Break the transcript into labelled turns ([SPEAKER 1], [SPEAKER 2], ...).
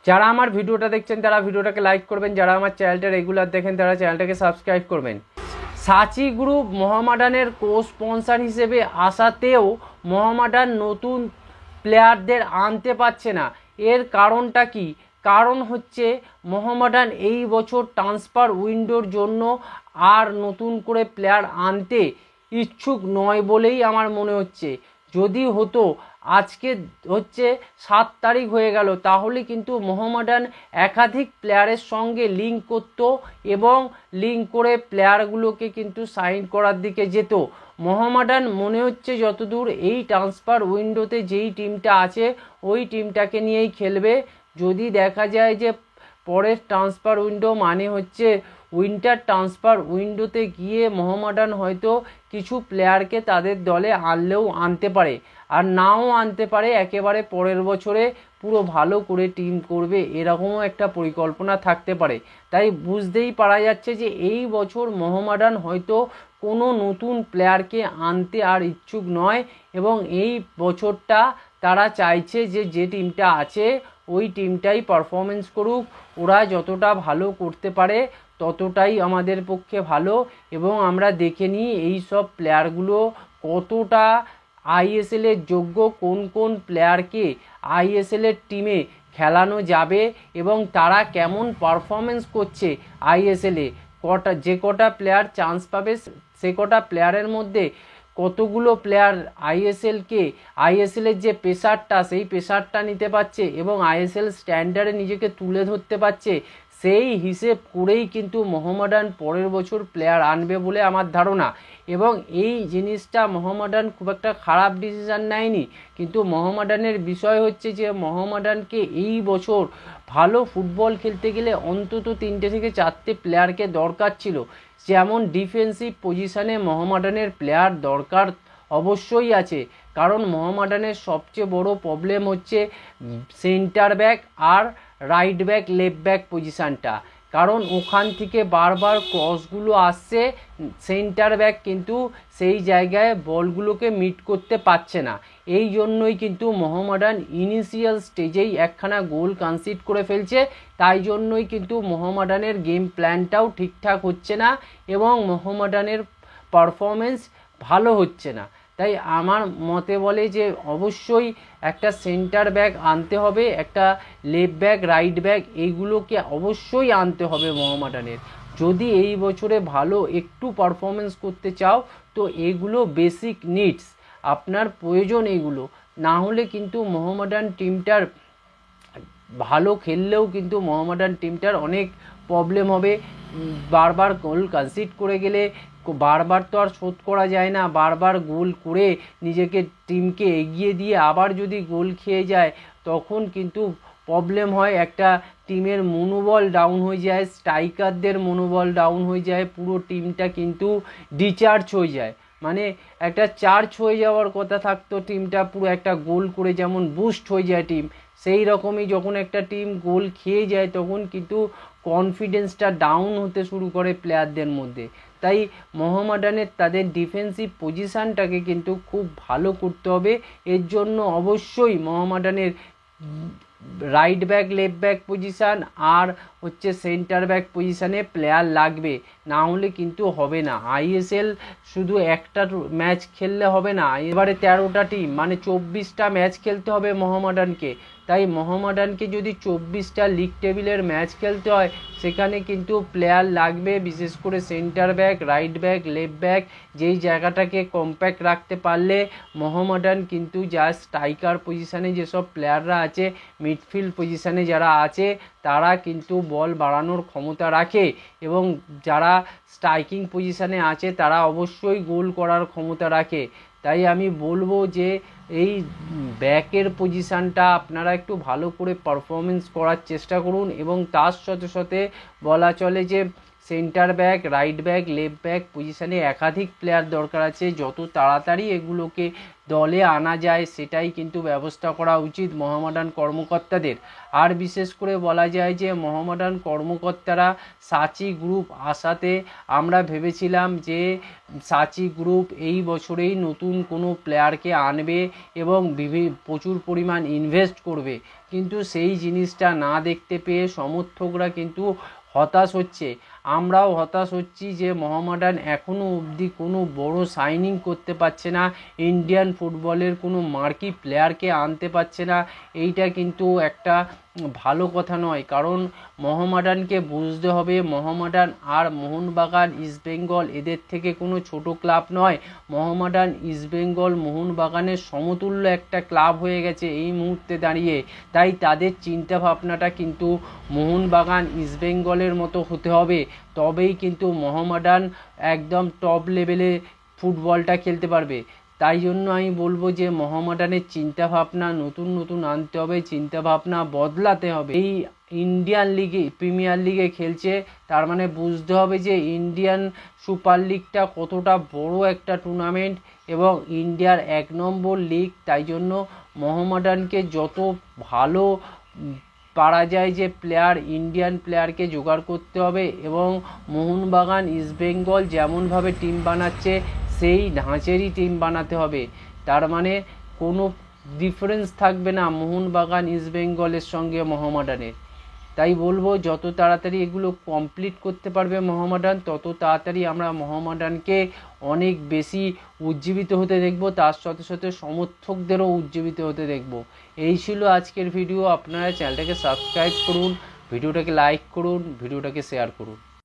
[SPEAKER 1] যারা আমার ভিডিওটা দেখছেন তারা ভিডিওটাকে লাইক করবেন, যারা আমার চ্যানেলটা রেগুলার দেখেন তারা চ্যানেলটাকে সাবস্ক্রাইব করবেন। সাচি গ্রুপ মোহামেডানের কো স্পন্সর হিসেবে আসাতেও মোহামেডান নতুন প্লেয়ারদের আনতে পারছে না। এর কারণটা কি? কারণ হচ্ছে মোহামেডান এই বছর ট্রান্সফার উইন্ডোর জন্য আর নতুন করে প্লেয়ার আনতে ইচ্ছুক নয় বলেই আমার মনে হচ্ছে। যদি হতো, আজকে হচ্ছে 7 তারিখ হয়ে গেল, তাহলে কিন্তু মোহামেডান একাধিক প্লেয়ারের সঙ্গে লিঙ্ক করত এবং লিঙ্ক করে প্লেয়ারগুলোকে কিন্তু সাইন করার দিকে যেত। মোহামেডান মনে হচ্ছে যতদূর এই ট্রান্সফার উইন্ডোতে যেই টিমটা আছে ওই টিমটাকে নিয়েই খেলবে। যদি দেখা যায় যে পরের ট্রান্সফার উইন্ডো মানে হচ্ছে উইন্টার ট্রান্সফার উইন্ডোতে গিয়ে মোহামেডান হয়তো কিছু প্লেয়ারকে তাদের দলে আনলেও আনতে পারে, আর নাও আনতে পারে। একেবারে পরের বছরে পুরো ভালো করে টিম করবে, এরকমও একটা পরিকল্পনা থাকতে পারে। তাই বুঝতেই পারা যাচ্ছে যে এই বছর মোহামেডান হয়তো কোনো নতুন প্লেয়ারকে আনতে আর ইচ্ছুক নয়, এবং এই বছরটা তারা চাইছে যে যে টিমটা আছে ওই টিমটাই পারফরমেন্স করুক। ওরা যতটা ভালো করতে পারে ততটাই আমাদের পক্ষে ভালো, এবং আমরা দেখে নিই এই সব প্লেয়ারগুলো কতটা আইএসএলের যোগ্য, কোন কোন প্লেয়ারকে আইএসএলের টিমে খেলানো যাবে এবং তারা কেমন পারফরমেন্স করছে আইএসএলে। যে কটা প্লেয়ার চান্স পাবে সে কটা প্লেয়ারের মধ্যে কতগুলো প্লেয়ার আইএসএলের যে প্রেসারটা সেই প্রেসারটা নিতে পারছে এবং আইএসএল স্ট্যান্ডার্ডে নিজেকে তুলে ধরতে পারছে, সেই হিসেব করেই কিন্তু মোহামেডান পরের বছর প্লেয়ার আনবে বলে আমার ধারণা। এবং এই জিনিসটা মোহামেডান খুব একটা খারাপ ডিসিশান নেয়নি, কিন্তু মোহামেডানের বিষয় হচ্ছে যে মোহামেডানকে এই বছর ভালো ফুটবল খেলতে গেলে অন্তত 3টে থেকে 4টে প্লেয়ারকে দরকার ছিল। যেমন ডিফেন্সিভ পজিশানে মোহামেডানের প্লেয়ার দরকার অবশ্যই আছে, কারণ মোহামেডানের সবচেয়ে বড় প্রবলেম হচ্ছে সেন্টার ব্যাক আর রাইট ব্যাক লেফট ব্যাক পজিশানটা, কারণ ওখান থেকে বারবার ক্রসগুলো আসছে, সেন্টার ব্যাক কিন্তু সেই জায়গায় বলগুলোকে মিট করতে পারছে না। এই জন্যই কিন্তু মোহামেডান ইনিশিয়াল স্টেজেই একখানা গোল কনসিড করে ফেলছে। তাই জন্যই কিন্তু মোহামেডানের গেম প্ল্যানটাও ঠিকঠাক হচ্ছে না এবং মোহামেডানের পারফরমেন্স ভালো হচ্ছে না। তাই আমার মতে বলে যে অবশ্যই একটা সেন্টার ব্যাক আনতে হবে, একটা লেফট ব্যাক রাইট ব্যাক এইগুলোকে অবশ্যই আনতে হবে মোহামেডানের। যদি এই বছরে ভালো একটু পারফরমেন্স করতে চাও তো এগুলো বেসিক নিডস, আপনার প্রয়োজন এইগুলো। না হলে কিন্তু মোহামেডান টিমটার ভালো খেললেও কিন্তু মোহামেডান টিমটার অনেক প্রবলেম হবে। বারবার গোল কনসিড করে গেলে বারবার তো আর শোধ করা যায় না, বারবার গোল করে নিজেকে টিমকে এগিয়ে দিয়ে আবার যদি গোল খেয়ে যায় তখন কিন্তু প্রবলেম হয়। একটা টিমের মনোবল ডাউন হয়ে যায়, স্ট্রাইকারদের মনোবল ডাউন হয়ে যায়, পুরো টিমটা কিন্তু ডিচার্জ হয়ে যায়। মানে একটা চার্জ হয়ে যাওয়ার কথা থাকতো টিমটা, পুরো একটা গোল করে যেমন বুস্ট হয়ে যায় টিম, সেই রকমই যখন একটা টিম গোল খেয়ে যায় তখন কিন্তু কনফিডেন্সটা ডাউন হতে শুরু করে প্লেয়ারদের মধ্যে। তাই মোহামেডানের তাদের ডিফেন্সিভ পজিশানটাকে কিন্তু খুব ভালো করতে হবে। এর জন্য অবশ্যই মোহামেডানের right back left back position আর হচ্ছে সেন্টার ব্যাক পজিশানে প্লেয়ার লাগবে, না হলে কিন্তু হবে না। আইএসএল শুধু একটা ম্যাচ খেললে হবে না, এবারে 13টা টিম মানে 24টা ম্যাচ খেলতে হবে মোহামেডানকে। তাই মোহামেডানকে যদি 24টা লিগ টেবিলের ম্যাচ খেলতে হয় সেখানে কিন্তু প্লেয়ার লাগবে, বিশেষ করে centre back right back left back. যেই জায়গাটাকে কম্প্যাক্ট রাখতে পারলে মোহামেডান কিন্তু যা স্ট্রাইকার পজিশানে যেসব প্লেয়াররা আছে, মিডফিল্ড পজিশানে যারা আছে তারা কিন্তু বল বাড়ানোর ক্ষমতা রাখে, এবং যারা স্ট্রাইকিং পজিশানে আছে তারা অবশ্যই গোল করার ক্ষমতা রাখে। তাই আমি বলবো যে এই ব্যাকের পজিশানটা আপনারা একটু ভালো করে পারফরমেন্স করার চেষ্টা করুন, এবং তার সাথে সাথে বলা চলে যে centre back, right back, left back পজিশানে একাধিক প্লেয়ার দরকার আছে। যত তাড়াতাড়ি এগুলোকে দলে আনা যায় সেটাই কিন্তু ব্যবস্থা করা উচিত মোহামেডান কর্মকর্তাদের। আর বিশেষ করে বলা যায় যে মোহামেডান কর্মকর্তারা সাচি গ্রুপ আসাতে আমরা ভেবেছিলাম যে সাচি গ্রুপ এই বছরেই নতুন কোনো প্লেয়ারকে আনবে এবং প্রচুর পরিমাণ ইনভেস্ট করবে, কিন্তু সেই জিনিসটা না দেখতে পেয়ে সমর্থকরা কিন্তু হতাশ হচ্ছে। আমরাও হতাশ হচ্ছি যে মোহামেডান এখনও অবধি কোনো বড় সাইনিং করতে পারছে না, ইন্ডিয়ান ফুটবলের কোনো মার্কি প্লেয়ারকে আনতে পারছে না। এইটা কিন্তু একটা ভালো কথা নয়, কারণ মোহামেডানকে বুঝতে হবে মোহামেডান আর মোহনবাগান, ইস্টবেঙ্গল এদের থেকে কোনো ছোট ক্লাব নয়। মোহামেডান, ইস্টবেঙ্গল, মোহনবাগানের সমতুল্য একটা ক্লাব হয়ে গেছে এই মুহূর্তে দাঁড়িয়ে। তাই তাদের চিন্তাভাবনাটা কিন্তু মোহনবাগান, ইস্টবেঙ্গলের মতো হতে হবে, তবেই কিন্তু মোহামেডান একদম টপ লেভেলে ফুটবলটা খেলতে পারবে। তাই জন্য আমি বলবো যে মোহামেডানের চিন্তাভাবনা নতুন নতুন আনতে হবে, চিন্তাভাবনা বদলাতে হবে। এই ইন্ডিয়ান লিগে, প্রিমিয়ার লিগে খেলছে, তার মানে বুঝতে হবে যে ইন্ডিয়ান সুপার লিগটা কতটা বড় একটা টুর্নামেন্ট এবং ইন্ডিয়ার 1 নম্বর লিগ। তাই জন্য মোহামেডানকে যত ভালো পারা যায় যে প্লেয়ার, ইন্ডিয়ান প্লেয়ারকে জোগাড় করতে হবে এবং মোহনবাগান, ইস্টবেঙ্গল যেমনভাবে টিম বানাচ্ছে সেই ধাঁচেরই টিম বানাতে হবে। তার মানে কোনো ডিফারেন্স থাকবে না মোহনবাগান, ইস্টবেঙ্গলের সঙ্গে মোহামেডানের। তাই বলবো যত তাড়াতাড়ি এগুলো কমপ্লিট করতে পারবে মোহামেডান, তত তাড়াতাড়ি আমরা মোহামেডানকে অনেক বেশি উজ্জীবিত হতে দেখব, তার সাথে সাথে সমর্থকদেরও উজ্জীবিত হতে দেখব। এই ছিল আজকের ভিডিও। আপনারা চ্যানেলটাকে সাবস্ক্রাইব করুন, ভিডিওটাকে লাইক করুন, ভিডিওটাকে শেয়ার করুন।